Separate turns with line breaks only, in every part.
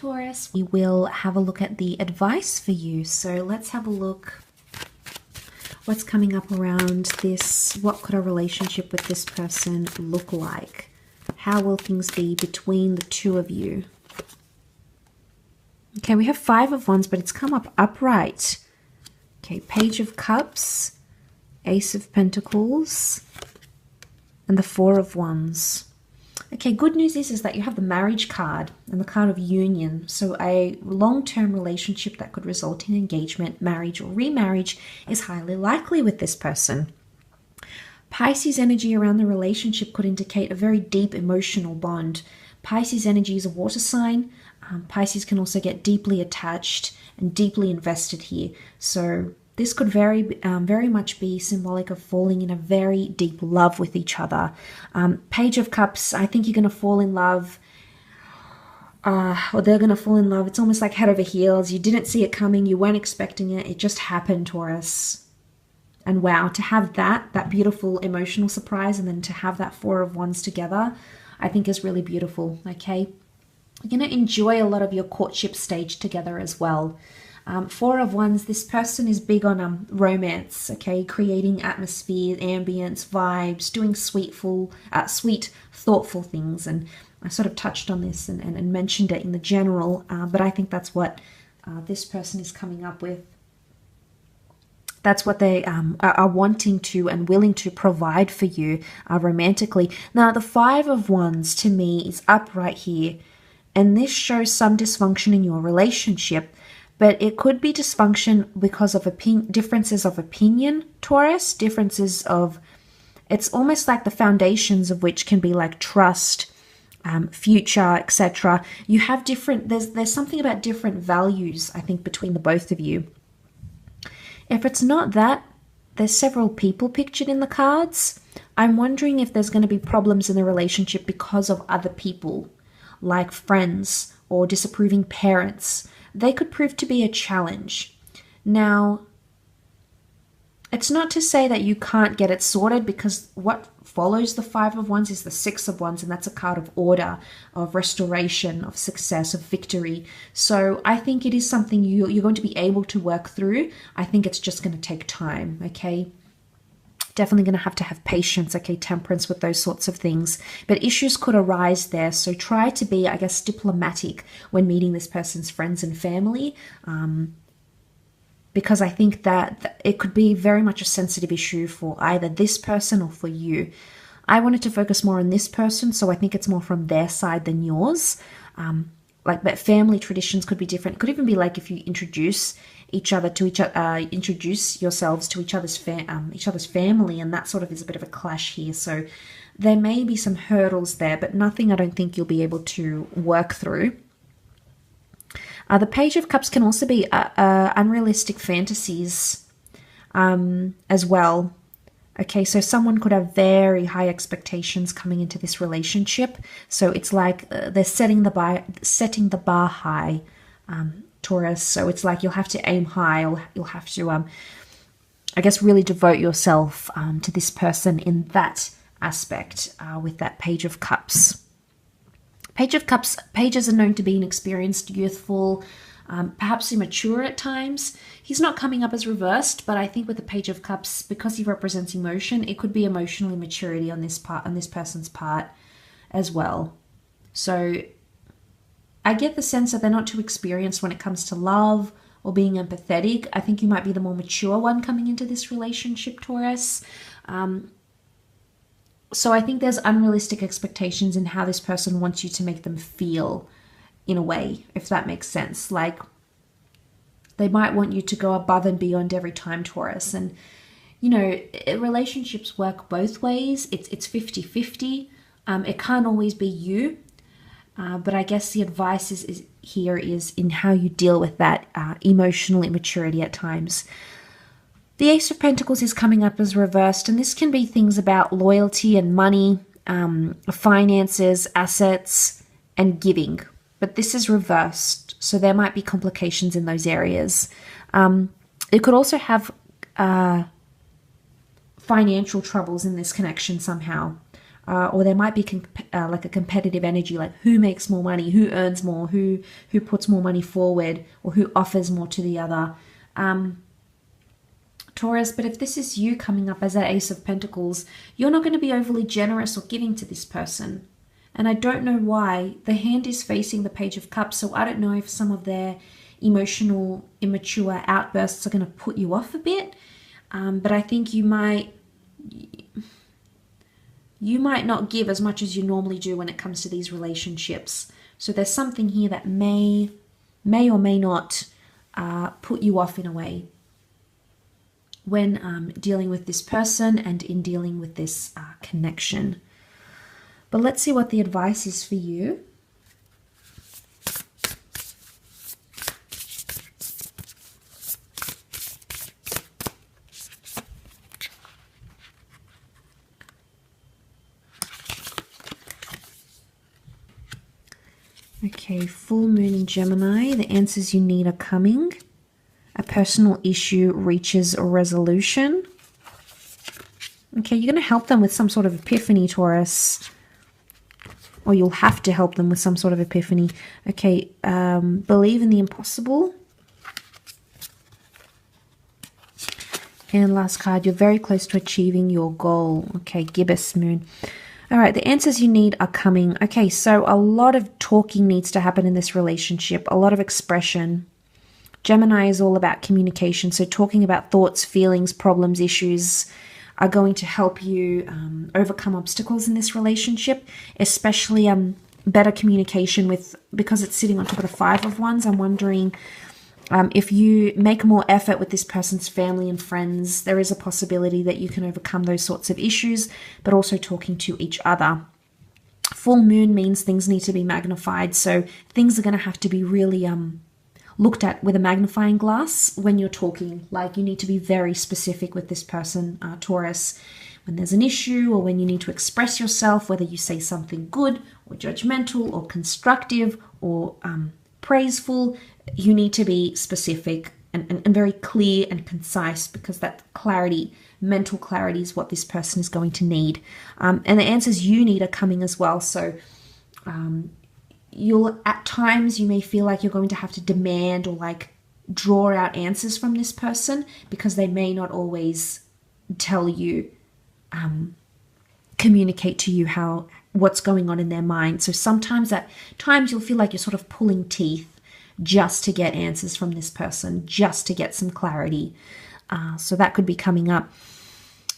Taurus, we will have a look at the advice for you. So let's have a look what's coming up around this. What could a relationship with this person look like? How will things be between the two of you? Okay, we have Five of Wands, but it's come up upright. Okay, Page of Cups, Ace of Pentacles, and the Four of Wands. Okay, good news is that you have the Marriage card and the card of union. So a long-term relationship that could result in engagement, marriage, or remarriage is highly likely with this person. Pisces energy around the relationship could indicate a very deep emotional bond. Pisces energy is a water sign. Pisces can also get deeply attached and deeply invested here. So this could very much be symbolic of falling in a very deep love with each other. Page of Cups, I think you're going to fall in love, or they're going to fall in love. It's almost like head over heels. You didn't see it coming. You weren't expecting it. It just happened, Taurus. And wow, to have that beautiful emotional surprise, and then to have that Four of Wands together, I think is really beautiful, okay? You're going to enjoy a lot of your courtship stage together as well. Four of Wands, this person is big on romance, okay? Creating atmosphere, ambience, vibes, doing sweet, thoughtful things. And I sort of touched on this and mentioned it in the general, but I think that's what this person is coming up with. That's what they are wanting to and willing to provide for you romantically. Now, the Five of Wands to me is upright here, and this shows some dysfunction in your relationship. But it could be dysfunction because of differences of opinion, Taurus, it's almost like the foundations of which can be like trust, future, etc. You have there's something about different values, I think, between the both of you. If it's not that, there's several people pictured in the cards. I'm wondering if there's going to be problems in the relationship because of other people, like friends or disapproving parents. They could prove to be a challenge. Now, it's not to say that you can't get it sorted, because what follows the Five of Wands is the Six of Wands, and that's a card of order, of restoration, of success, of victory. So I think it is something you're going to be able to work through. I think it's just going to take time, okay? Definitely going to have patience, okay, temperance with those sorts of things. But issues could arise there, so try to be, I guess, diplomatic when meeting this person's friends and family, because I think that it could be very much a sensitive issue for either this person or for you. I wanted to focus more on this person, so I think it's more from their side than yours. But family traditions could be different. It could even be like if you introduce introduce yourselves to each other's family, and that sort of is a bit of a clash here. So there may be some hurdles there, but nothing I don't think you'll be able to work through. The Page of Cups can also be unrealistic fantasies as well. Okay, so someone could have very high expectations coming into this relationship. So it's like they're setting the bar high, Taurus. So it's like you'll have to aim high, or you'll have to, I guess, really devote yourself to this person in that aspect with that Page of Cups. Page of Cups, pages are known to be inexperienced, youthful, perhaps immature at times. He's not coming up as reversed, but I think with the Page of Cups, because he represents emotion, it could be emotional immaturity on this person's part as well. So I get the sense that they're not too experienced when it comes to love or being empathetic. I think you might be the more mature one coming into this relationship, Taurus. So I think there's unrealistic expectations in how this person wants you to make them feel, in a way, if that makes sense. Like, they might want you to go above and beyond every time, Taurus. And, you know, relationships work both ways. It's 50-50. It can't always be you. But I guess the advice is in how you deal with that emotional immaturity at times. The Ace of Pentacles is coming up as reversed, and this can be things about loyalty and money, finances, assets, and giving. But this is reversed, so there might be complications in those areas. It could also have financial troubles in this connection somehow. or there might be like a competitive energy, like who makes more money, who earns more, who puts more money forward, or who offers more to the other. Taurus, but if this is you coming up as that Ace of Pentacles, you're not going to be overly generous or giving to this person. And I don't know why. The hand is facing the Page of Cups, so I don't know if some of their emotional, immature outbursts are going to put you off a bit. But I think you might not give as much as you normally do when it comes to these relationships. So there's something here that may or may not put you off in a way when dealing with this person and in dealing with this connection. But let's see what the advice is for you. Okay, full moon in Gemini. The answers you need are coming. A personal issue reaches a resolution. Okay, you're going to help them with some sort of epiphany, Taurus. Or you'll have to help them with some sort of epiphany. Okay, believe in the impossible. And last card, you're very close to achieving your goal. Okay, gibbous moon. All right, the answers you need are coming. Okay, so a lot of talking needs to happen in this relationship. A lot of expression. Gemini is all about communication. So talking about thoughts, feelings, problems, issues are going to help you overcome obstacles in this relationship, especially better communication with, because it's sitting on top of the Five of Wands. I'm wondering if you make more effort with this person's family and friends, there is a possibility that you can overcome those sorts of issues, but also talking to each other. Full moon means things need to be magnified. So things are going to have to be really looked at with a magnifying glass when you're talking. Like, you need to be very specific with this person, Taurus. When there's an issue or when you need to express yourself, whether you say something good or judgmental or constructive or praiseful, you need to be specific and very clear and concise, because that clarity, mental clarity, is what this person is going to need. And the answers you need are coming as well. So at times you may feel like you're going to have to demand or like draw out answers from this person, because they may not always tell you, communicate to you what's going on in their mind. So sometimes at times you'll feel like you're sort of pulling teeth just to get answers from this person, just to get some clarity. So that could be coming up.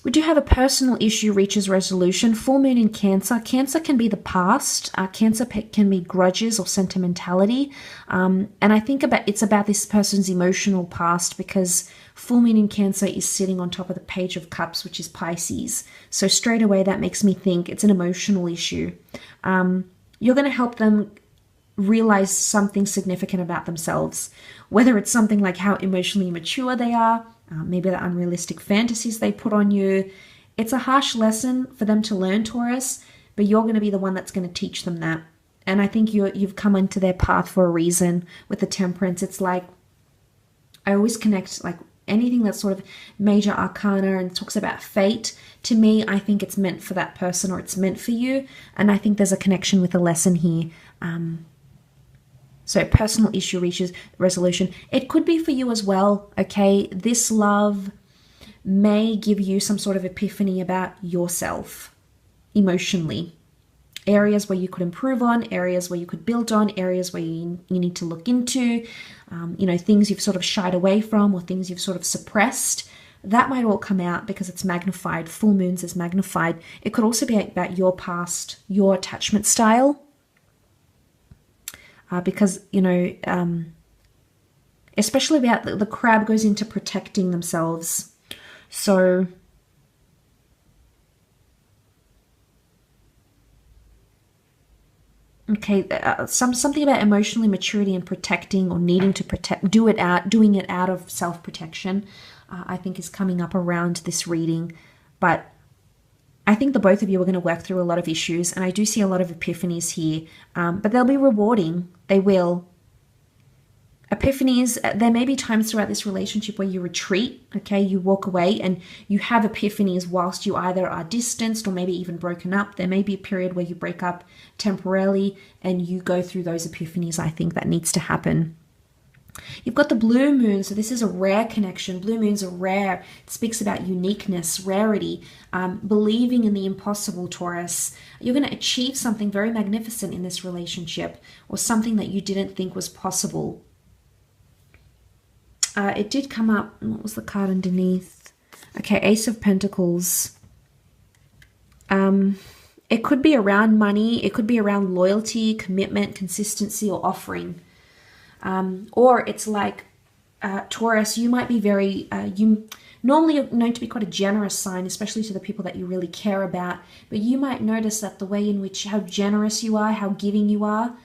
We do have a personal issue reaches resolution. Full moon in Cancer. Cancer can be the past. Cancer can be grudges or sentimentality. And I think it's about this person's emotional past, because full moon in Cancer is sitting on top of the Page of Cups, which is Pisces. So straight away that makes me think it's an emotional issue. You're going to help them realize something significant about themselves, whether it's something like how emotionally immature they are, maybe the unrealistic fantasies they put on you. It's a harsh lesson for them to learn, Taurus, but you're going to be the one that's going to teach them that. And I think you've come into their path for a reason. With the Temperance, it's like, I always connect like anything that's sort of major arcana and talks about fate. To me, I think it's meant for that person, or it's meant for you. And I think there's a connection with a lesson here. So personal issue reaches resolution. It could be for you as well, okay? This love may give you some sort of epiphany about yourself emotionally. Areas where you could improve on, areas where you could build on, areas where you need to look into, things you've sort of shied away from or things you've sort of suppressed. That might all come out because it's magnified. Full moons is magnified. It could also be about your past, your attachment style. Because, especially about the crab goes into protecting themselves. So okay, something about emotional maturity and protecting, or needing to protect, doing it out of self-protection, I think is coming up around this reading. But I think the both of you are going to work through a lot of issues, and I do see a lot of epiphanies here, but they'll be rewarding. They will. Epiphanies, there may be times throughout this relationship where you retreat, okay, you walk away and you have epiphanies whilst you either are distanced or maybe even broken up. There may be a period where you break up temporarily and you go through those epiphanies. I think that needs to happen. You've got the blue moon, so this is a rare connection. Blue moons are rare. It speaks about uniqueness, rarity, believing in the impossible, Taurus. You're going to achieve something very magnificent in this relationship, or something that you didn't think was possible. It did come up. What was the card underneath? Okay, Ace of Pentacles. It could be around money. It could be around loyalty, commitment, consistency, or offering. Or it's like, Taurus, you might be very, you normally are known to be quite a generous sign, especially to the people that you really care about. But you might notice that the way in which, how generous you are, how giving you are,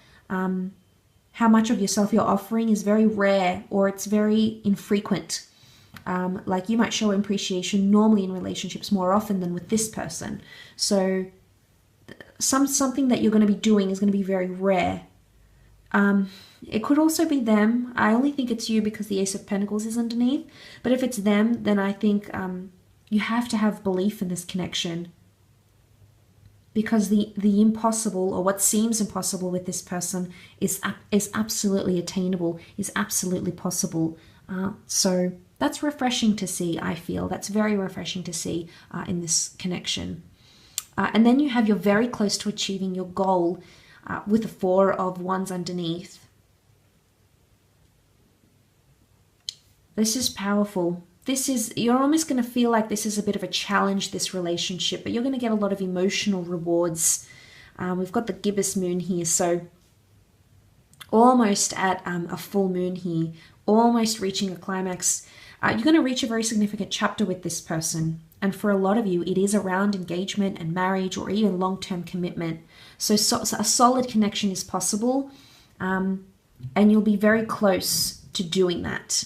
how much of yourself you're offering is very rare, or it's very infrequent. Like you might show appreciation normally in relationships more often than with this person. So something that you're going to be doing is going to be very rare. It could also be them. I only think it's you because the Ace of Pentacles is underneath. But if it's them, then I think you have to have belief in this connection. Because the impossible, or what seems impossible with this person, is absolutely attainable, is absolutely possible. So that's refreshing to see, I feel. That's very refreshing to see in this connection. And then you have you're very close to achieving your goal with the Four of Wands underneath. This is powerful. You're almost going to feel like this is a bit of a challenge, this relationship, but you're going to get a lot of emotional rewards. We've got the gibbous moon here, so almost at a full moon here, almost reaching a climax. You're going to reach a very significant chapter with this person. And for a lot of you, it is around engagement and marriage, or even long-term commitment. So a solid connection is possible, and you'll be very close to doing that.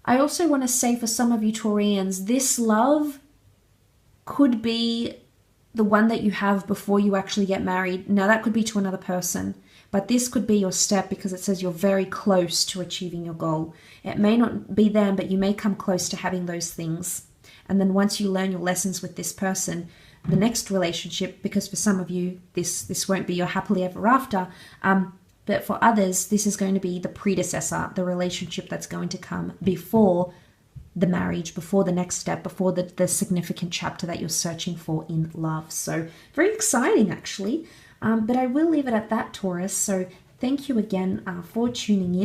I also want to say for some of you Taurians, this love could be the one that you have before you actually get married. Now that could be to another person, but this could be your step, because it says you're very close to achieving your goal. It may not be them, but you may come close to having those things. And then once you learn your lessons with this person, the next relationship, because for some of you, this won't be your happily ever after, but for others, this is going to be the predecessor, the relationship that's going to come before the marriage, before the next step, before the significant chapter that you're searching for in love. So very exciting, actually. But I will leave it at that, Taurus. So thank you again for tuning in.